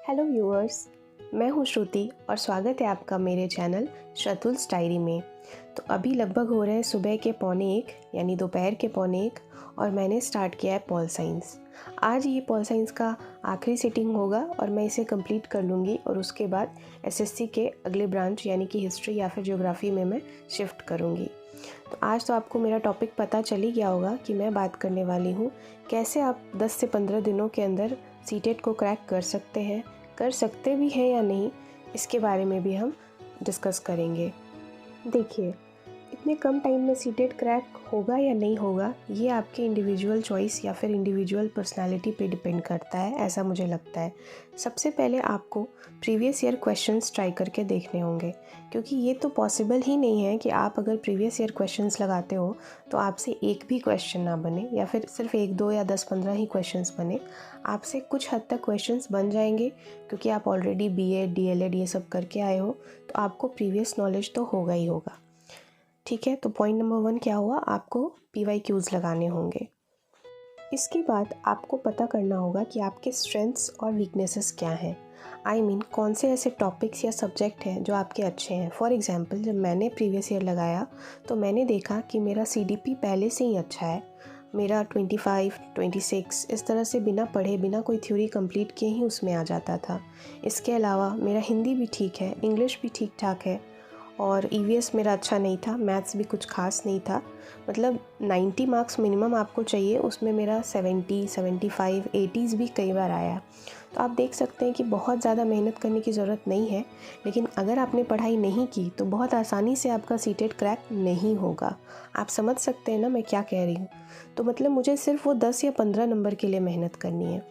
Hello viewers, मैं हूँ श्रुति और स्वागत है आपका मेरे चैनल श्रुतुल्स डायरी में। तो अभी लगभग हो रहे हैं सुबह के 12:45 यानी दोपहर के 12:45 और मैंने स्टार्ट किया है पॉल साइंस। आज ये पॉल साइंस का आखिरी सिटिंग होगा और मैं इसे कंप्लीट कर लूँगी और उसके बाद एसएससी के अगले ब्रांच यानी कि हिस्ट्री या फिर ज्योग्राफी में मैं शिफ्ट करूँगी। तो आज तो आपको मेरा टॉपिक पता चल ही गया होगा कि मैं बात करने वाली हूँ कैसे आप 10 से 15 दिनों के अंदर सीटेट को क्रैक कर सकते भी हैं या नहीं, इसके बारे में भी हम डिस्कस करेंगे। देखिए, इतने कम टाइम में सीटेट क्रैक होगा या नहीं होगा, ये आपके इंडिविजुअल चॉइस या फिर इंडिविजुअल पर्सनालिटी पे डिपेंड करता है, ऐसा मुझे लगता है। सबसे पहले आपको प्रीवियस ईयर क्वेश्चंस ट्राई करके देखने होंगे, क्योंकि ये तो पॉसिबल ही नहीं है कि आप अगर प्रीवियस ईयर क्वेश्चंस लगाते हो तो आपसे एक भी क्वेश्चन ना बने या फिर सिर्फ 1, 2 या 10-15 ही क्वेश्चंस बने। आपसे कुछ हद तक क्वेश्चंस बन जाएंगे क्योंकि आप ऑलरेडी बीएड, डीएलएड ये सब करके आए हो, तो आपको प्रीवियस नॉलेज तो होगा ही होगा। ठीक है, तो पॉइंट नंबर 1 क्या हुआ, आपको PYQs लगाने होंगे। इसके बाद आपको पता करना होगा कि आपके स्ट्रेंथ्स और वीकनेसेस क्या हैं। कौन से ऐसे टॉपिक्स या सब्जेक्ट हैं जो आपके अच्छे हैं। फॉर एग्जांपल, जब मैंने प्रीवियस ईयर लगाया तो मैंने देखा कि मेरा CDP पहले से ही अच्छा है। मेरा 25, 26 इस तरह से बिना पढ़े, बिना कोई थ्योरी कंप्लीट किए ही उसमें आ जाता था। इसके अलावा मेरा हिंदी भी ठीक है, इंग्लिश भी ठीक ठाक है और EVS मेरा अच्छा नहीं था, मैथ्स भी कुछ खास नहीं था। मतलब 90 मार्क्स मिनिमम आपको चाहिए, उसमें मेरा 70, 75, 80s भी कई बार आया। तो आप देख सकते हैं कि बहुत ज़्यादा मेहनत करने की ज़रूरत नहीं है, लेकिन अगर आपने पढ़ाई नहीं की तो बहुत आसानी से आपका सीटेट क्रैक नहीं होगा। आप समझ सकते हैं ना मैं क्या कह रही हूँ। तो मतलब मुझे सिर्फ वो 10 या 15 नंबर के लिए मेहनत करनी है।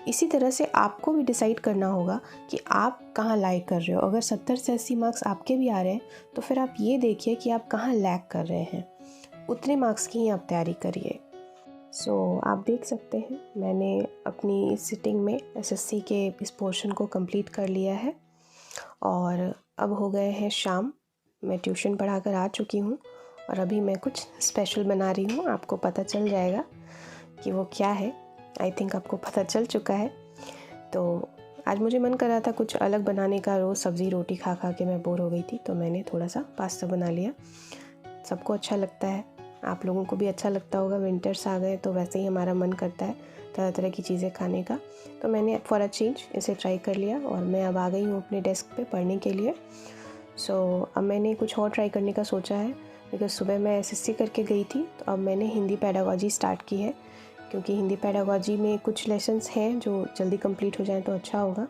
इसी तरह से आपको भी डिसाइड करना होगा कि आप कहाँ लैग कर रहे हो। अगर 70 से 80 मार्क्स आपके भी आ रहे हैं तो फिर आप ये देखिए कि आप कहाँ लैग कर रहे हैं, उतने मार्क्स की ही आप तैयारी करिए। आप देख सकते हैं मैंने अपनी इस सिटिंग में SSC के इस पोर्शन को कंप्लीट कर लिया है और अब हो गए हैं शाम। मैं ट्यूशन पढ़ा कर आ चुकी हूँ और अभी मैं कुछ स्पेशल बना रही हूँ। आपको पता चल जाएगा कि वो क्या है। आई थिंक आपको पता चल चुका है। तो आज मुझे मन कर रहा था कुछ अलग बनाने का। रोज़ सब्ज़ी रोटी खा खा के मैं बोर हो गई थी, तो मैंने थोड़ा सा पास्ता बना लिया। सबको अच्छा लगता है, आप लोगों को भी अच्छा लगता होगा। विंटर्स आ गए तो वैसे ही हमारा मन करता है तरह तरह की चीज़ें खाने का। तो मैंने फॉर अ चेंज इसे ट्राई कर लिया और मैं अब आ गई हूँ अपने डेस्क पे पढ़ने के लिए। अब मैंने कुछ और ट्राई करने का सोचा है, बिकॉज सुबह मैं SSC करके गई थी, तो अब मैंने हिंदी पेडागॉजी स्टार्ट की है, क्योंकि हिंदी पेडागॉजी में कुछ लेसन्स हैं जो जल्दी कंप्लीट हो जाएं तो अच्छा होगा।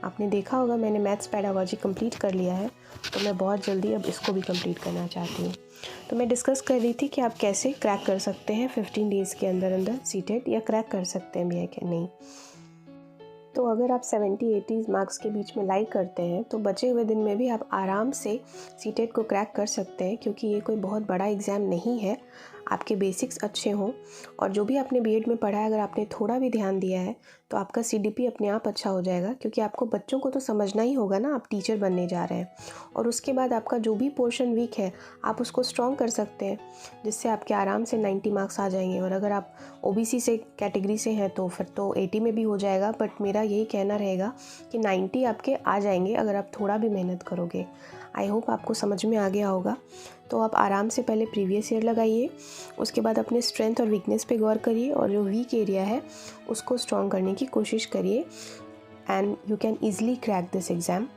आपने देखा होगा मैंने मैथ्स पेडागॉजी कंप्लीट कर लिया है, तो मैं बहुत जल्दी अब इसको भी कंप्लीट करना चाहती हूँ। तो मैं डिस्कस कर रही थी कि आप कैसे क्रैक कर सकते हैं 15 डेज़ के अंदर अंदर सीटेट, या क्रैक कर सकते हैं भी है कि नहीं। तो अगर आप 70-80 मार्क्स के बीच में लाइक करते हैं तो बचे हुए दिन में भी आप आराम से सीटेट को क्रैक कर सकते हैं, क्योंकि ये कोई बहुत बड़ा एग्ज़ाम नहीं है। आपके बेसिक्स अच्छे हों और जो भी आपने बीएड में पढ़ा है, अगर आपने थोड़ा भी ध्यान दिया है तो आपका CDP अपने आप अच्छा हो जाएगा, क्योंकि आपको बच्चों को तो समझना ही होगा ना, आप टीचर बनने जा रहे हैं। और उसके बाद आपका जो भी पोर्शन वीक है आप उसको स्ट्रॉन्ग कर सकते हैं, जिससे आपके आराम से 90 मार्क्स आ जाएंगे। और अगर आप OBC से कैटेगरी से हैं तो फिर तो 80 में भी हो जाएगा, बट मेरा यही कहना रहेगा कि 90 आपके आ जाएंगे अगर आप थोड़ा भी मेहनत करोगे। आई होप आपको समझ में आ गया होगा। तो आप आराम से पहले प्रीवियस ईयर लगाइए, उसके बाद अपने स्ट्रेंथ और वीकनेस पे गौर करिए और जो वीक एरिया है उसको स्ट्रॉन्ग करने की कोशिश करिए, and you can easily crack this exam,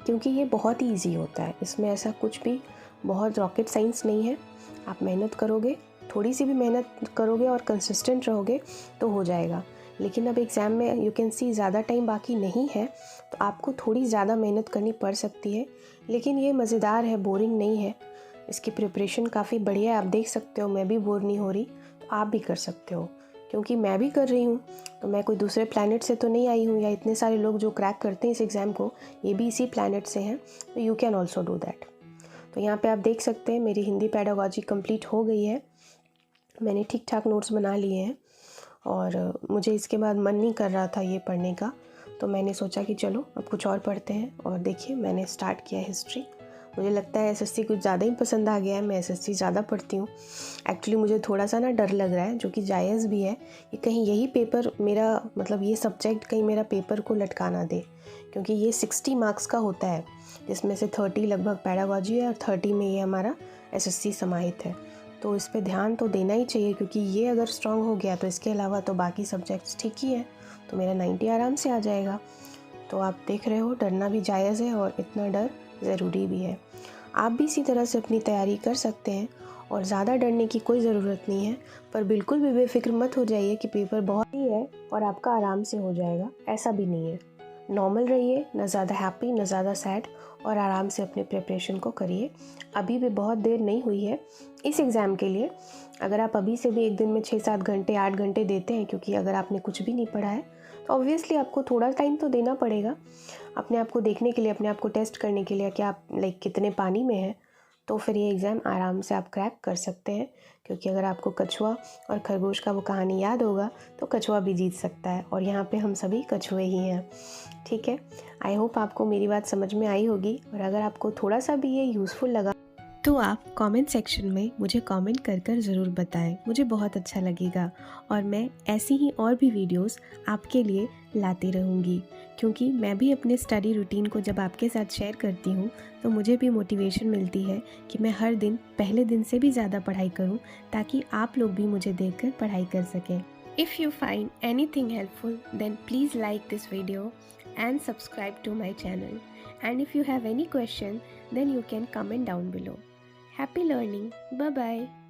क्योंकि ये बहुत ही ईजी होता है। इसमें ऐसा कुछ भी बहुत रॉकेट साइंस नहीं है। आप मेहनत करोगे, थोड़ी सी भी मेहनत करोगे और कंसिस्टेंट रहोगे तो हो जाएगा। लेकिन अब एग्ज़ाम में यू कैन सी ज़्यादा टाइम बाकी नहीं है, तो आपको थोड़ी ज़्यादा मेहनत करनी पड़ सकती है, लेकिन ये मज़ेदार है, बोरिंग नहीं है। इसकी प्रिपरेशन काफ़ी बढ़िया है, आप देख सकते हो। मैं भी बोर नहीं हो रही, तो आप भी कर सकते हो, क्योंकि मैं भी कर रही हूँ। तो मैं कोई दूसरे प्लैनेट से तो नहीं आई हूँ, या इतने सारे लोग जो क्रैक करते हैं इस एग्ज़ाम को ये भी इसी प्लैनेट से हैं, तो you can also do that. तो यहाँ पे आप देख सकते हैं मेरी हिंदी पेडागॉजी कंप्लीट हो गई है। मैंने ठीक ठाक नोट्स बना लिए हैं और मुझे इसके बाद मन नहीं कर रहा था ये पढ़ने का, तो मैंने सोचा कि चलो अब कुछ और पढ़ते हैं। और देखिए मैंने स्टार्ट किया हिस्ट्री मुझे लगता है एसएससी कुछ ज़्यादा ही पसंद आ गया है, मैं एसएससी ज़्यादा पढ़ती हूँ। एक्चुअली मुझे थोड़ा सा ना डर लग रहा है, जो कि जायज़ भी है, कि कहीं यही पेपर मेरा मतलब ये सब्जेक्ट कहीं मेरा पेपर को लटका ना दे, क्योंकि ये 60 मार्क्स का होता है, जिसमें से 30 लगभग पेडागॉजी है और 30 में ये हमारा एसएससी समाहित है। तो इस पे ध्यान तो देना ही चाहिए, क्योंकि ये अगर स्ट्रांग हो गया तो इसके अलावा तो बाकी सब्जेक्ट्स ठीक ही है, तो मेरा 90 आराम से आ जाएगा। तो आप देख रहे हो, डरना भी जायज़ है और इतना डर ज़रूरी भी है। आप भी इसी तरह से अपनी तैयारी कर सकते हैं और ज़्यादा डरने की कोई ज़रूरत नहीं है, पर बिल्कुल भी बेफिक्र मत हो जाइए कि पेपर बहुत ही है और आपका आराम से हो जाएगा, ऐसा भी नहीं है। नॉर्मल रहिए, ना ज़्यादा हैप्पी ना ज़्यादा सैड, और आराम से अपने प्रिपरेशन को करिए। अभी भी बहुत देर नहीं हुई है इस एग्ज़ाम के लिए। अगर आप अभी से भी एक दिन में 6-7 घंटे 8 घंटे देते हैं, क्योंकि अगर आपने कुछ भी नहीं पढ़ा है तो ऑब्वियसली आपको थोड़ा टाइम तो देना पड़ेगा अपने आप को देखने के लिए, अपने आप को टेस्ट करने के लिए कि आप कितने पानी में हैं। तो फिर ये एग्ज़ाम आराम से आप क्रैक कर सकते हैं, क्योंकि अगर आपको कछुआ और खरगोश का वो कहानी याद होगा तो कछुआ भी जीत सकता है, और यहाँ पे हम सभी कछुए ही हैं। ठीक है, आई होप आपको मेरी बात समझ में आई होगी, और अगर आपको थोड़ा सा भी ये यूज़फुल लगा तो आप कमेंट सेक्शन में मुझे कमेंट कर ज़रूर बताएं, मुझे बहुत अच्छा लगेगा। और मैं ऐसी ही और भी वीडियोस आपके लिए लाती रहूँगी, क्योंकि मैं भी अपने स्टडी रूटीन को जब आपके साथ शेयर करती हूँ तो मुझे भी मोटिवेशन मिलती है कि मैं हर दिन पहले दिन से भी ज़्यादा पढ़ाई करूँ, ताकि आप लोग भी मुझे देखकर पढ़ाई कर सकें। If you find anything helpful, then please like this video and subscribe to my channel. And if you have any question, then you can comment down below. Happy learning. Bye bye.